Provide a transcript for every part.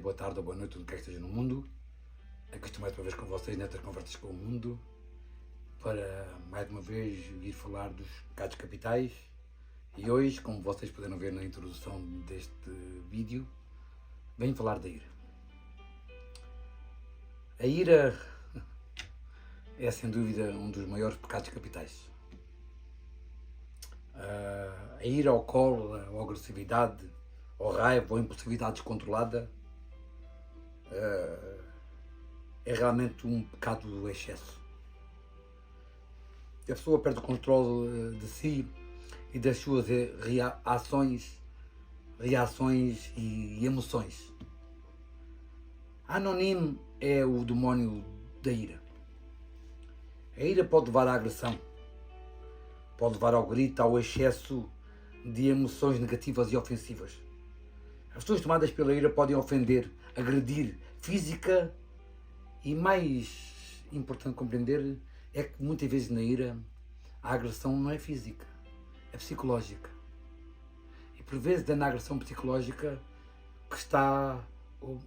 boa tarde ou boa noite, tudo que esteja no mundo. Aqui estou mais uma vez com vocês nestas conversas com o mundo, para mais uma vez vir falar dos pecados capitais. E hoje, como vocês puderam ver na introdução deste vídeo, venho falar da ira. A ira é sem dúvida um dos maiores pecados capitais. A ira ou cólera, ou agressividade, ou raiva, ou impulsividade descontrolada é realmente um pecado do excesso. A pessoa perde o controle de si e das suas reações e emoções. Anônimo é o demónio da ira. A ira pode levar à agressão, pode levar ao grito, ao excesso de emoções negativas e ofensivas. As pessoas tomadas pela ira podem ofender, agredir, física e, mais importante compreender, é que muitas vezes na ira a agressão não é física, é psicológica. E por vezes é na agressão psicológica que está o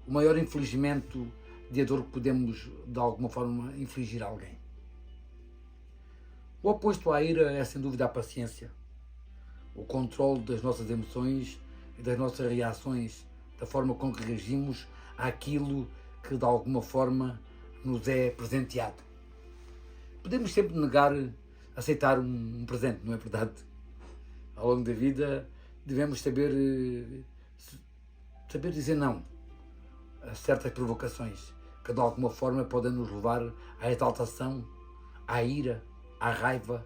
maior infligimento de dor que podemos de alguma forma infligir a alguém. O oposto à ira é sem dúvida a paciência, o controle das nossas emoções e das nossas reações, da forma com que reagimos àquilo que de alguma forma nos é presenteado. Podemos sempre negar, aceitar um presente, não é verdade? Ao longo da vida devemos saber dizer não a certas provocações que de alguma forma podem nos levar à exaltação, à ira, à raiva,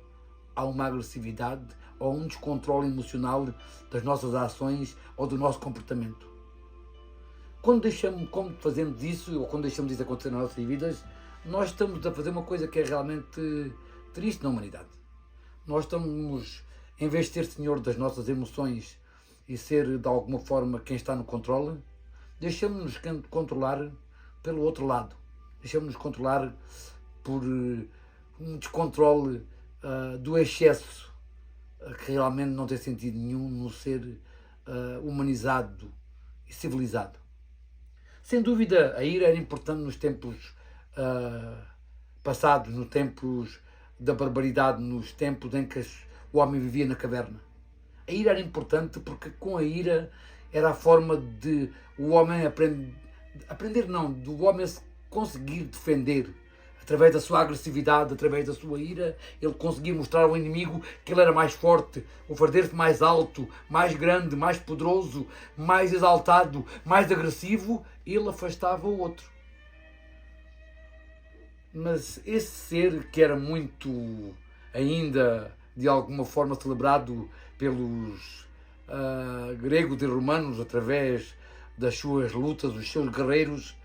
a uma agressividade ou a um descontrole emocional das nossas ações ou do nosso comportamento. Quando fazemos isso, ou quando deixamos isso acontecer nas nossas vidas, nós estamos a fazer uma coisa que é realmente triste na humanidade. Nós estamos, em vez de ser senhor das nossas emoções e ser de alguma forma quem está no controle, deixamos-nos controlar pelo outro lado. Deixamos-nos controlar por um descontrole do excesso que realmente não tem sentido nenhum no ser humanizado e civilizado. Sem dúvida, a ira era importante nos tempos passados, nos tempos da barbaridade, nos tempos em que o homem vivia na caverna. A ira era importante porque com a ira era a forma de o homem do homem se conseguir defender. Através da sua agressividade, através da sua ira, ele conseguia mostrar ao inimigo que ele era mais forte, o fazer-se mais alto, mais grande, mais poderoso, mais exaltado, mais agressivo, ele afastava o outro. Mas esse ser que era muito ainda, de alguma forma, celebrado pelos gregos e romanos através das suas lutas, os seus guerreiros,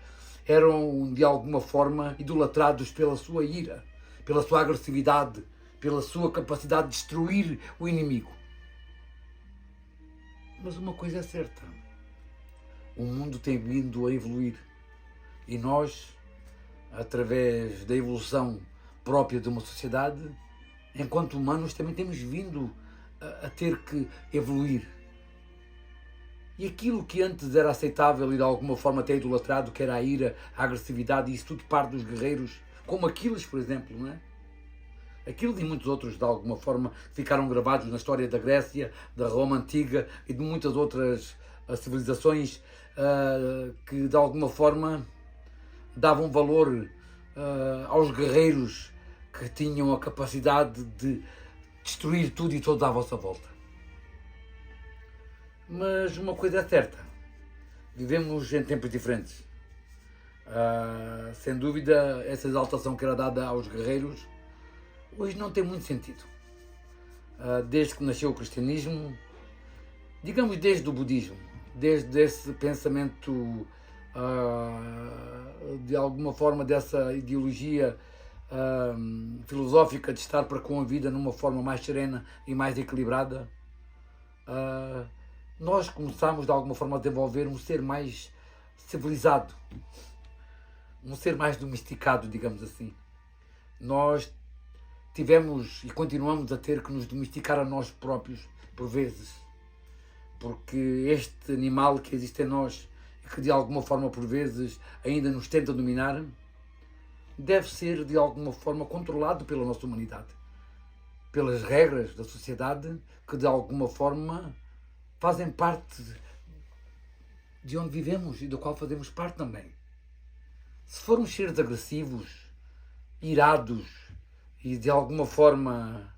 eram de alguma forma idolatrados pela sua ira, pela sua agressividade, pela sua capacidade de destruir o inimigo. Mas uma coisa é certa, o mundo tem vindo a evoluir e nós, através da evolução própria de uma sociedade, enquanto humanos também temos vindo a ter que evoluir. E aquilo que antes era aceitável e de alguma forma até idolatrado, que era a ira, a agressividade, isso tudo parte dos guerreiros, como Aquiles, por exemplo, não é? Aquiles e muitos outros, de alguma forma, ficaram gravados na história da Grécia, da Roma Antiga e de muitas outras civilizações que, de alguma forma, davam valor aos guerreiros que tinham a capacidade de destruir tudo e todos à vossa volta. Mas uma coisa é certa, vivemos em tempos diferentes. Sem dúvida, essa exaltação que era dada aos guerreiros hoje não tem muito sentido. Desde que nasceu o cristianismo, digamos desde o budismo, desde esse pensamento, de alguma forma, dessa ideologia filosófica de estar para com a vida numa forma mais serena e mais equilibrada, nós começamos de alguma forma a desenvolver um ser mais civilizado, um ser mais domesticado, digamos assim. Nós tivemos e continuamos a ter que nos domesticar a nós próprios, por vezes, porque este animal que existe em nós, que que de alguma forma por vezes ainda nos tenta dominar, deve ser de alguma forma controlado pela nossa humanidade, pelas regras da sociedade que de alguma forma fazem parte de onde vivemos e do qual fazemos parte também. Se formos seres agressivos, irados e de alguma forma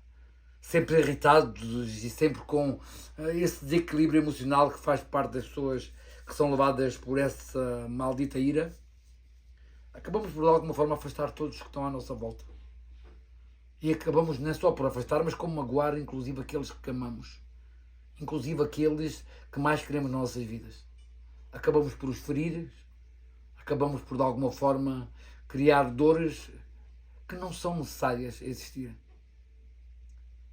sempre irritados e sempre com esse desequilíbrio emocional que faz parte das pessoas que são levadas por essa maldita ira, acabamos por de alguma forma afastar todos que estão à nossa volta. E acabamos não só por afastar, mas como magoar inclusive aqueles que amamos, inclusive aqueles que mais queremos nas nossas vidas. Acabamos por os ferir, acabamos por de alguma forma criar dores que não são necessárias a existir.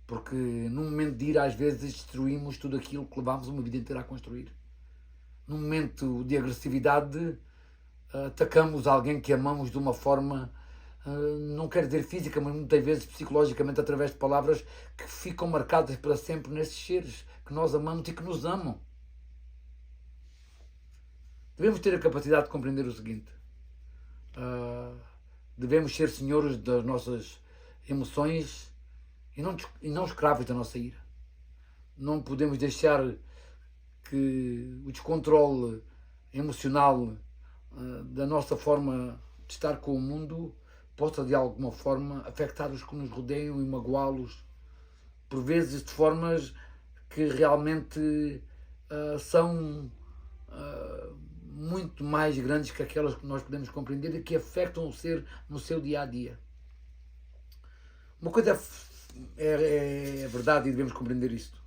Porque num momento de ira às vezes destruímos tudo aquilo que levámos uma vida inteira a construir. Num momento de agressividade atacamos alguém que amamos de uma forma, não quero dizer física, mas muitas vezes psicologicamente através de palavras que ficam marcadas para sempre nesses seres que nós amamos e que nos amam. Devemos ter a capacidade de compreender o seguinte: devemos ser senhores das nossas emoções e não escravos da nossa ira. Não podemos deixar que o descontrole emocional da nossa forma de estar com o mundo possa de alguma forma afetar os que nos rodeiam e magoá-los, por vezes de formas que realmente são muito mais grandes que aquelas que nós podemos compreender e que afetam o ser no seu dia a dia. Uma coisa é verdade e devemos compreender isto.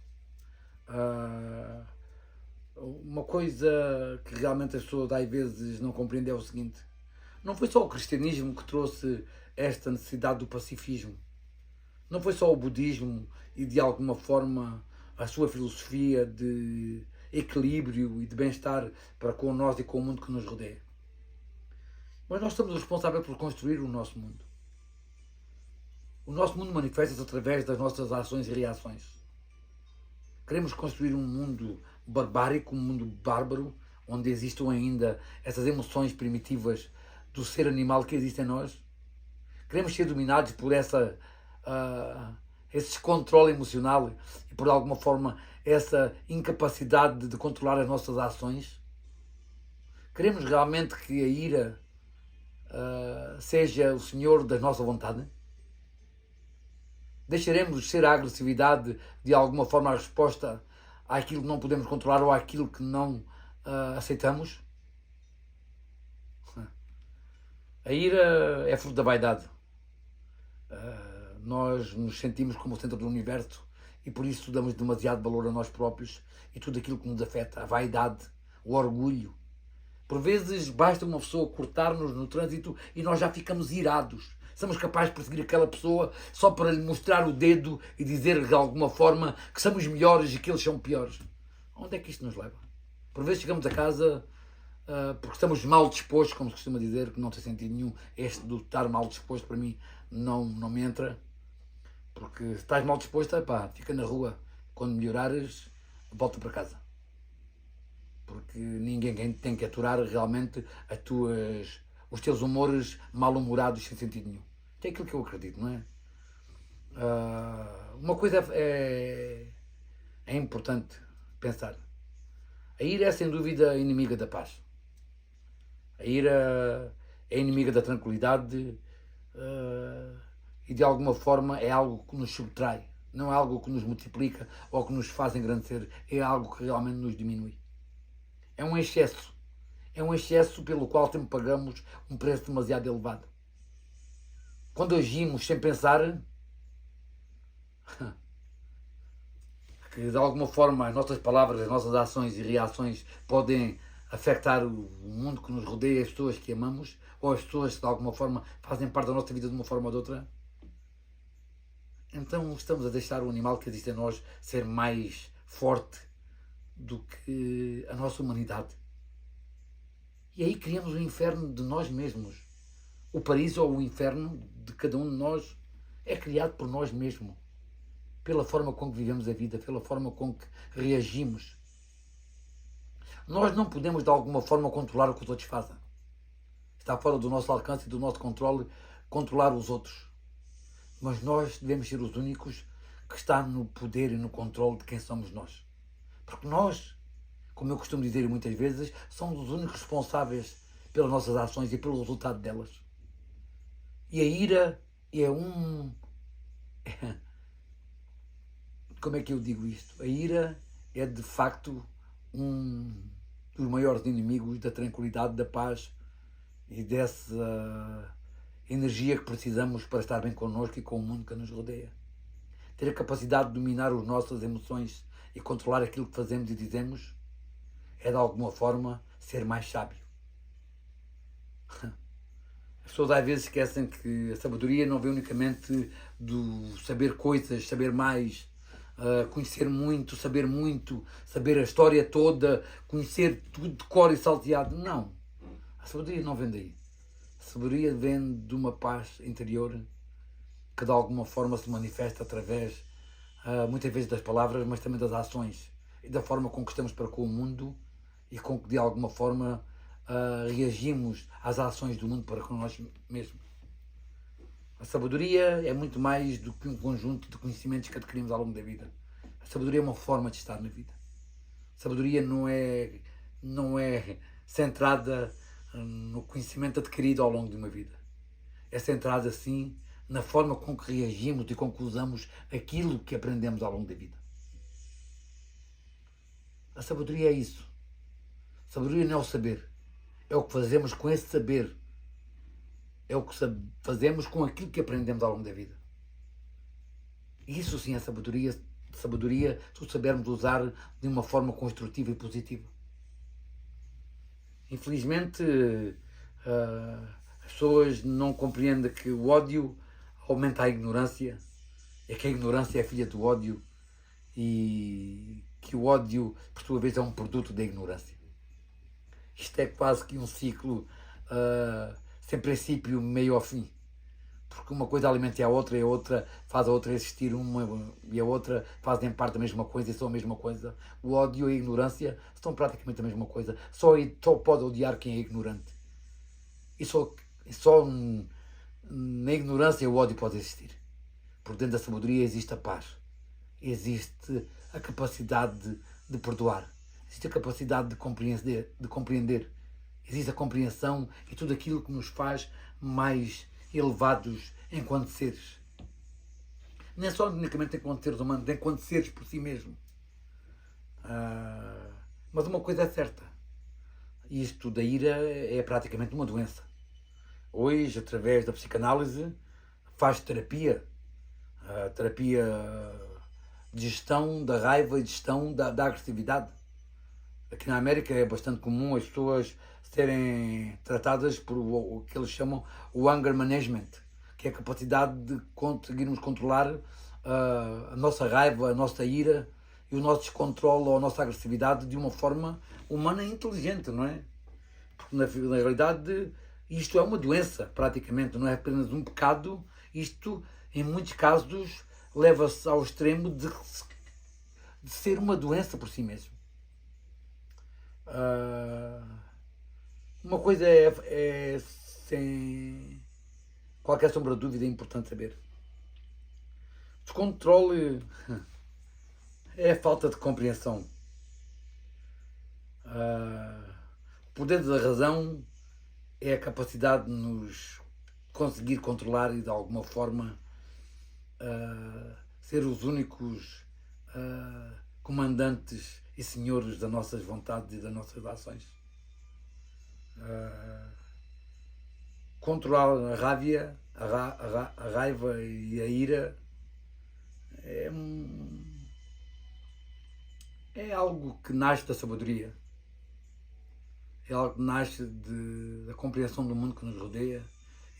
Uma coisa que realmente as pessoas às vezes não compreendem é o seguinte: não foi só o cristianismo que trouxe esta necessidade do pacifismo, não foi só o budismo e de alguma forma a sua filosofia de equilíbrio e de bem-estar para com nós e com o mundo que nos rodeia, mas nós somos responsáveis por construir o nosso mundo. O nosso mundo manifesta-se através das nossas ações e reações. Queremos construir um mundo barbárico, um mundo bárbaro, onde existam ainda essas emoções primitivas do ser animal que existe em nós? Queremos ser dominados por esse descontrole emocional e por alguma forma essa incapacidade de controlar as nossas ações? Queremos realmente que a ira seja o senhor da nossa vontade? Deixaremos de ser a agressividade de alguma forma a resposta àquilo que não podemos controlar ou àquilo que não aceitamos? A ira é fruto da vaidade. Nós nos sentimos como o centro do universo e por isso damos demasiado valor a nós próprios e tudo aquilo que nos afeta, a vaidade, o orgulho. Por vezes basta uma pessoa cortar-nos no trânsito e nós já ficamos irados. Somos capazes de perseguir aquela pessoa só para lhe mostrar o dedo e dizer de alguma forma que somos melhores e que eles são piores. Onde é que isto nos leva? Por vezes chegamos a casa porque estamos mal dispostos, como se costuma dizer, que não tem sentido nenhum. Este do estar mal disposto para mim não me entra. Porque se estás mal disposto, fica na rua. Quando melhorares, volta para casa. Porque ninguém tem que aturar realmente os teus humores mal-humorados sem sentido nenhum. É aquilo que eu acredito, não é? Uma coisa é importante pensar. A ira é sem dúvida inimiga da paz. A ira é inimiga da tranquilidade e de alguma forma é algo que nos subtrai. Não é algo que nos multiplica ou que nos faz engrandecer. É algo que realmente nos diminui. É um excesso. É um excesso pelo qual sempre pagamos um preço demasiado elevado. Quando agimos sem pensar, que de alguma forma as nossas palavras, as nossas ações e reações podem afetar o mundo que nos rodeia, as pessoas que amamos, ou as pessoas que de alguma forma fazem parte da nossa vida de uma forma ou de outra, então estamos a deixar o animal que existe em nós ser mais forte do que a nossa humanidade. E aí criamos o inferno de nós mesmos. O paraíso ou o inferno de cada um de nós é criado por nós mesmos. Pela forma com que vivemos a vida, pela forma com que reagimos. Nós não podemos, de alguma forma, controlar o que os outros fazem. Está fora do nosso alcance e do nosso controle controlar os outros. Mas nós devemos ser os únicos que estão no poder e no controle de quem somos nós. Porque nós, como eu costumo dizer muitas vezes, somos os únicos responsáveis pelas nossas ações e pelo resultado delas. E a ira é como é que eu digo isto? A ira é de facto um dos maiores inimigos da tranquilidade, da paz e dessa energia que precisamos para estar bem connosco e com o mundo que nos rodeia. Ter a capacidade de dominar as nossas emoções e controlar aquilo que fazemos e dizemos é de alguma forma ser mais sábio. As pessoas às vezes esquecem que a sabedoria não vem unicamente do saber coisas, saber mais, conhecer muito, saber a história toda, conhecer tudo de cor e salteado. Não. A sabedoria não vem daí. A sabedoria vem de uma paz interior que de alguma forma se manifesta através, muitas vezes, das palavras, mas também das ações e da forma com que estamos para com o mundo e com que de alguma forma reagimos às ações do mundo para com nós mesmos. A sabedoria é muito mais do que um conjunto de conhecimentos que adquirimos ao longo da vida. A sabedoria é uma forma de estar na vida. A sabedoria não é centrada no conhecimento adquirido ao longo de uma vida. É centrada, sim, na forma com que reagimos e com que usamos aquilo que aprendemos ao longo da vida. A sabedoria é isso. A sabedoria não é o saber. É o que fazemos com esse saber. É o que fazemos com aquilo que aprendemos ao longo da vida. Isso sim é sabedoria. Sabedoria se o sabermos usar de uma forma construtiva e positiva. Infelizmente, as pessoas não compreendem que o ódio aumenta a ignorância, é que a ignorância é filha do ódio e que o ódio, por sua vez, é um produto da ignorância. Isto é quase que um ciclo sem princípio, meio ao fim. Porque uma coisa alimenta a outra e a outra faz a outra existir, uma e a outra fazem parte da mesma coisa e são a mesma coisa. O ódio e a ignorância são praticamente a mesma coisa. Só pode odiar quem é ignorante. E só na ignorância o ódio pode existir. Por dentro da sabedoria existe a paz. Existe a capacidade de perdoar. Existe a capacidade de compreender. Existe a compreensão e tudo aquilo que nos faz mais elevados enquanto seres. Não é só unicamente enquanto seres humanos, enquanto seres por si mesmo. Mas uma coisa é certa. Isto da ira é praticamente uma doença. Hoje, através da psicanálise, faz terapia. Terapia de gestão da raiva e de gestão da agressividade. Aqui na América é bastante comum as pessoas serem tratadas por o que eles chamam o anger management, que é a capacidade de conseguirmos controlar a nossa raiva, a nossa ira e o nosso descontrole ou a nossa agressividade de uma forma humana e inteligente, não é? Porque na realidade isto é uma doença, praticamente, não é apenas um pecado. Isto, em muitos casos, leva-se ao extremo de ser uma doença por si mesmo. Uma coisa é sem qualquer sombra de dúvida, é importante saber. Descontrole é a falta de compreensão. O poder da razão é a capacidade de nos conseguir controlar e de alguma forma ser os únicos comandantes e senhores das nossas vontades e das nossas ações. Controlar a raiva, a raiva e a ira é algo que nasce da sabedoria. É algo que nasce da compreensão do mundo que nos rodeia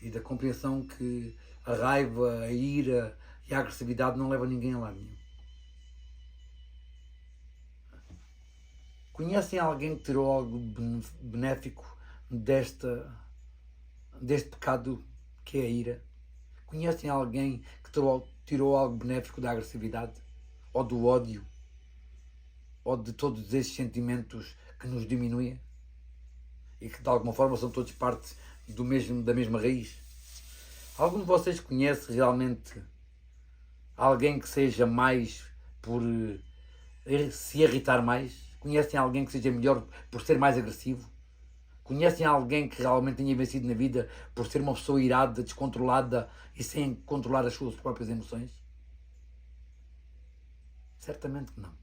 e da compreensão que a raiva, a ira e a agressividade não levam ninguém a lado nenhum. Conhecem alguém que tirou algo benéfico deste pecado que é a ira? Conhecem alguém que tirou algo benéfico da agressividade? Ou do ódio? Ou de todos esses sentimentos que nos diminuem e que de alguma forma são todos parte da mesma raiz. Algum de vocês conhece realmente alguém que seja mais por se irritar mais? Conhecem alguém que seja melhor por ser mais agressivo? Conhecem alguém que realmente tenha vencido na vida por ser uma pessoa irada, descontrolada e sem controlar as suas próprias emoções? Certamente que não.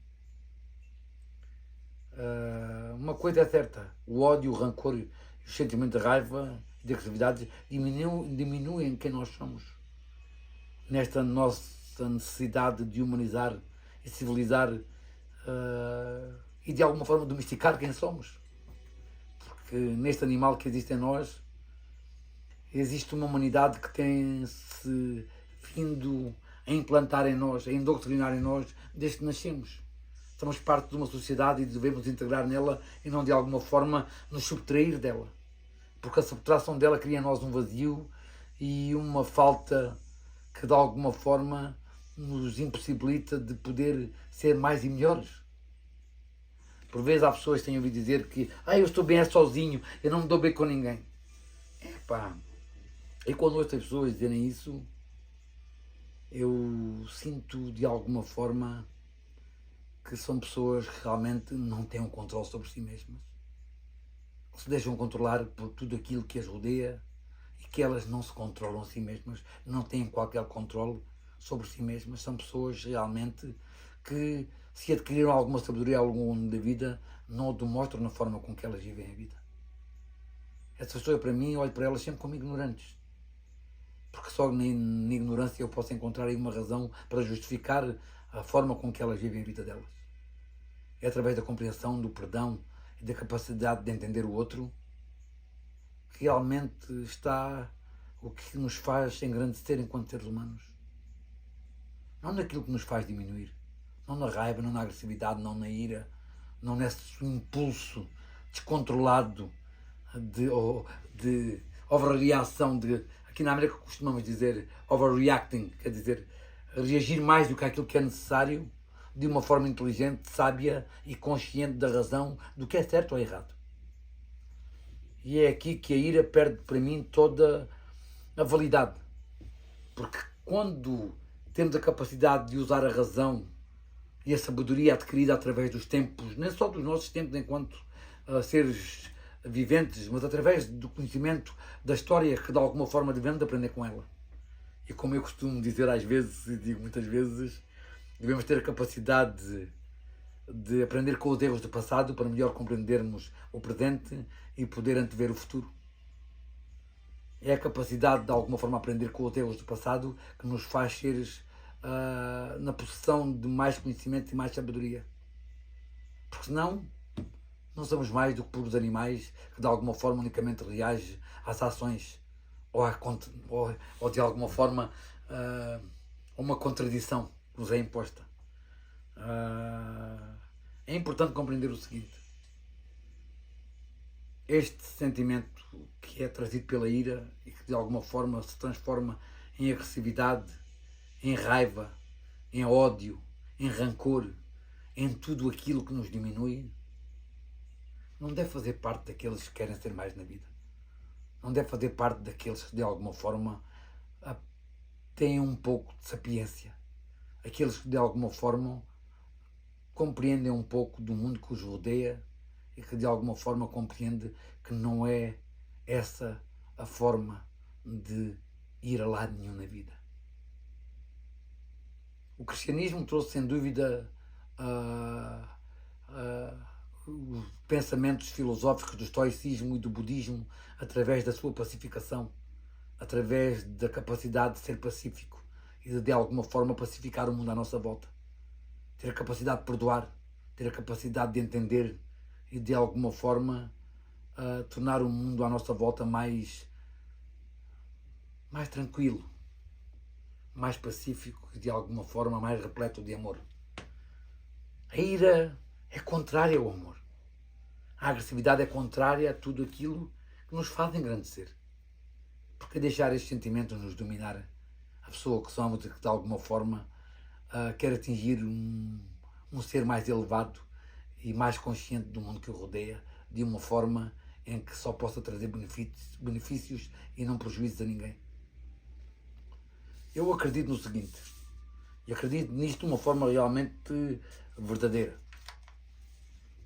Uma coisa é certa, o ódio, o rancor e o sentimento de raiva e de agressividade diminuem quem nós somos. Nesta nossa necessidade de humanizar e civilizar e de alguma forma domesticar quem somos. Porque neste animal que existe em nós, existe uma humanidade que tem-se vindo a implantar em nós, a indoctrinar em nós desde que nascemos. Somos parte de uma sociedade e devemos integrar nela e não de alguma forma nos subtrair dela. Porque a subtração dela cria em nós um vazio e uma falta que de alguma forma nos impossibilita de poder ser mais e melhores. Por vezes há pessoas que têm ouvido dizer que eu estou bem sozinho, eu não me dou bem com ninguém. E quando ouço as pessoas dizerem isso, eu sinto de alguma forma que são pessoas que realmente não têm um controle sobre si mesmas. Se deixam controlar por tudo aquilo que as rodeia e que elas não se controlam a si mesmas, não têm qualquer controle sobre si mesmas. São pessoas realmente que, se adquiriram alguma sabedoria ao longo da vida, não o demonstram na forma com que elas vivem a vida. Essas pessoas, para mim, olho para elas sempre como ignorantes. Porque só na ignorância eu posso encontrar aí uma razão para justificar a forma com que elas vivem a vida delas. É através da compreensão, do perdão e da capacidade de entender o outro que realmente está o que nos faz engrandecer enquanto seres humanos. Não naquilo que nos faz diminuir. Não na raiva, não na agressividade, não na ira, não nesse impulso descontrolado de overreação, aqui na América costumamos dizer overreacting, quer dizer, reagir mais do que aquilo que é necessário, de uma forma inteligente, sábia e consciente da razão do que é certo ou errado. E é aqui que a ira perde para mim toda a validade. Porque quando temos a capacidade de usar a razão e a sabedoria adquirida através dos tempos, nem só dos nossos tempos enquanto seres viventes, mas através do conhecimento da história que de alguma forma devemos aprender com ela. E como eu costumo dizer às vezes, e digo muitas vezes, devemos ter a capacidade de aprender com os erros do passado para melhor compreendermos o presente e poder antever o futuro. É a capacidade de alguma forma aprender com os erros do passado que nos faz seres na possessão de mais conhecimento e mais sabedoria. Porque senão não somos mais do que puros animais que de alguma forma unicamente reagem às ações ou de alguma forma a uma contradição que nos é imposta. É importante compreender o seguinte: este sentimento que é trazido pela ira e que de alguma forma se transforma em agressividade, em raiva, em ódio, em rancor, em tudo aquilo que nos diminui, não deve fazer parte daqueles que querem ser mais na vida. Não deve fazer parte daqueles que de alguma forma têm um pouco de sapiência. Aqueles que de alguma forma compreendem um pouco do mundo que os rodeia e que de alguma forma compreendem que não é essa a forma de ir a lado nenhum na vida. O cristianismo trouxe sem dúvida os pensamentos filosóficos do estoicismo e do budismo através da sua pacificação, através da capacidade de ser pacífico e de alguma forma pacificar o mundo à nossa volta. Ter a capacidade de perdoar, ter a capacidade de entender e de alguma forma tornar o mundo à nossa volta mais tranquilo, mais pacífico e de alguma forma mais repleto de amor. A ira é contrária ao amor. A agressividade é contrária a tudo aquilo que nos faz engrandecer. Porque deixar estes sentimentos nos dominar a pessoa que somos e que de alguma forma quer atingir um ser mais elevado e mais consciente do mundo que o rodeia, de uma forma em que só possa trazer benefícios e não prejuízos a ninguém. Eu acredito no seguinte, e acredito nisto de uma forma realmente verdadeira.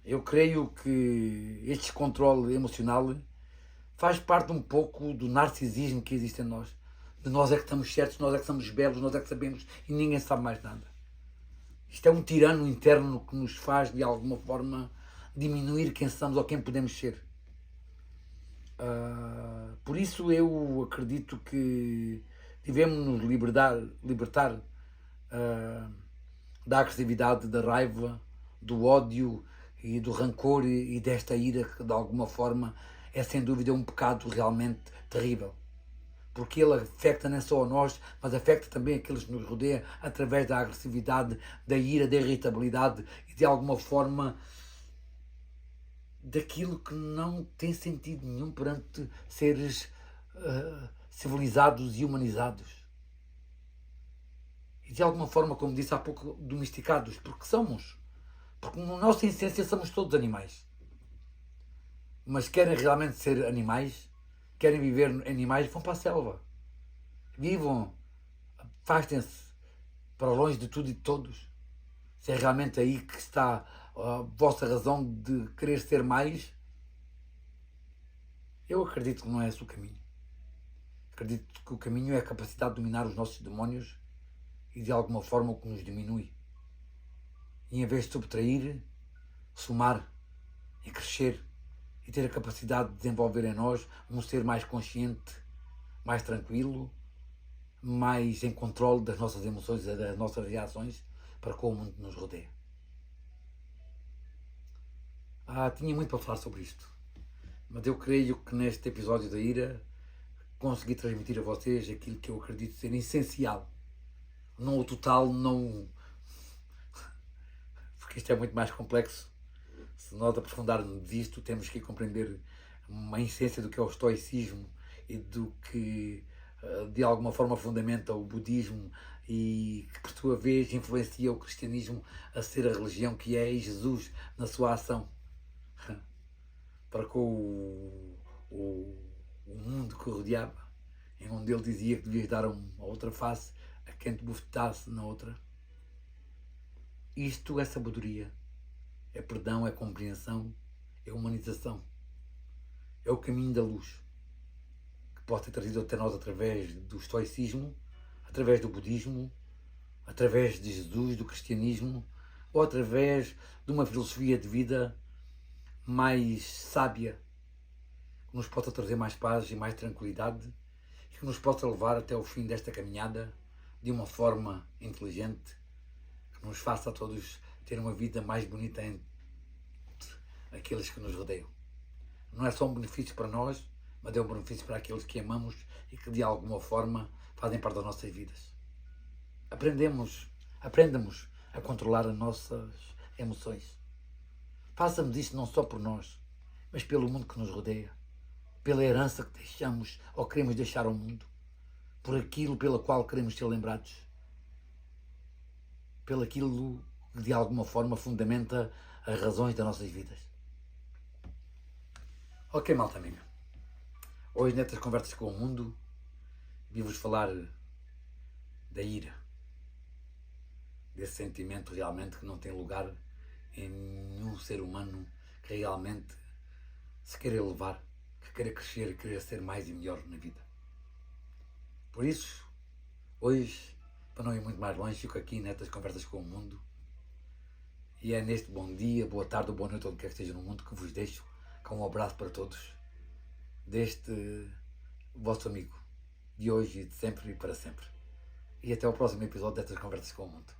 Eu creio que este descontrole emocional faz parte um pouco do narcisismo que existe em nós. De nós é que estamos certos, nós é que somos belos, nós é que sabemos e ninguém sabe mais nada. Isto é um tirano interno que nos faz, de alguma forma, diminuir quem somos ou quem podemos ser. Por isso eu acredito que devemos nos libertar da agressividade, da raiva, do ódio e do rancor e desta ira que de alguma forma é sem dúvida um pecado realmente terrível. Porque ele afeta não só a nós, mas afeta também aqueles que nos rodeiam através da agressividade, da ira, da irritabilidade e de alguma forma daquilo que não tem sentido nenhum perante seres civilizados e humanizados. E de alguma forma, como disse há pouco, domesticados, porque somos. Porque na nossa essência somos todos animais. Mas querem realmente ser animais, querem viver animais, vão para a selva. Vivam, afastem-se para longe de tudo e de todos. Se é realmente aí que está a vossa razão de querer ser mais, eu acredito que não é esse o caminho. Acredito que o caminho é a capacidade de dominar os nossos demónios e de alguma forma o que nos diminui. E em vez de subtrair, somar e crescer e ter a capacidade de desenvolver em nós um ser mais consciente, mais tranquilo, mais em controle das nossas emoções e das nossas reações para com o mundo que nos rodeia. Tinha muito para falar sobre isto, mas eu creio que neste episódio da ira consegui transmitir a vocês aquilo que eu acredito ser essencial. Não o total, não... porque isto é muito mais complexo. Se nós aprofundarmos isto, temos que compreender uma essência do que é o estoicismo e do que de alguma forma fundamenta o budismo e que por sua vez influencia o cristianismo a ser a religião que é Jesus na sua ação para com o mundo que o rodeava, em onde ele dizia que devias dar a outra face a quem te bofetasse na outra. Isto é sabedoria, é perdão, é compreensão, é humanização, é o caminho da luz que pode ser trazido até nós através do estoicismo, através do budismo, através de Jesus, do cristianismo, ou através de uma filosofia de vida mais sábia, que nos possa trazer mais paz e mais tranquilidade e que nos possa levar até o fim desta caminhada de uma forma inteligente, que nos faça a todos ter uma vida mais bonita entre aqueles que nos rodeiam. Não é só um benefício para nós, mas é um benefício para aqueles que amamos e que de alguma forma fazem parte das nossas vidas. Aprendamos a controlar as nossas emoções. Façamos isto não só por nós, mas pelo mundo que nos rodeia, pela herança que deixamos ou queremos deixar ao mundo, por aquilo pela qual queremos ser lembrados, pelo aquilo que de alguma forma fundamenta as razões das nossas vidas. Ok, malta amiga. Hoje, nestas conversas com o mundo, vim-vos falar da ira, desse sentimento realmente que não tem lugar em nenhum ser humano que realmente se queira elevar, que queira crescer, que queira ser mais e melhor na vida. Por isso, hoje, para não ir muito mais longe, fico aqui nestas conversas com o mundo e é neste bom dia, boa tarde ou boa noite, onde quer que esteja no mundo, que vos deixo com um abraço para todos deste vosso amigo de hoje e de sempre e para sempre. E até ao próximo episódio destas conversas com o mundo.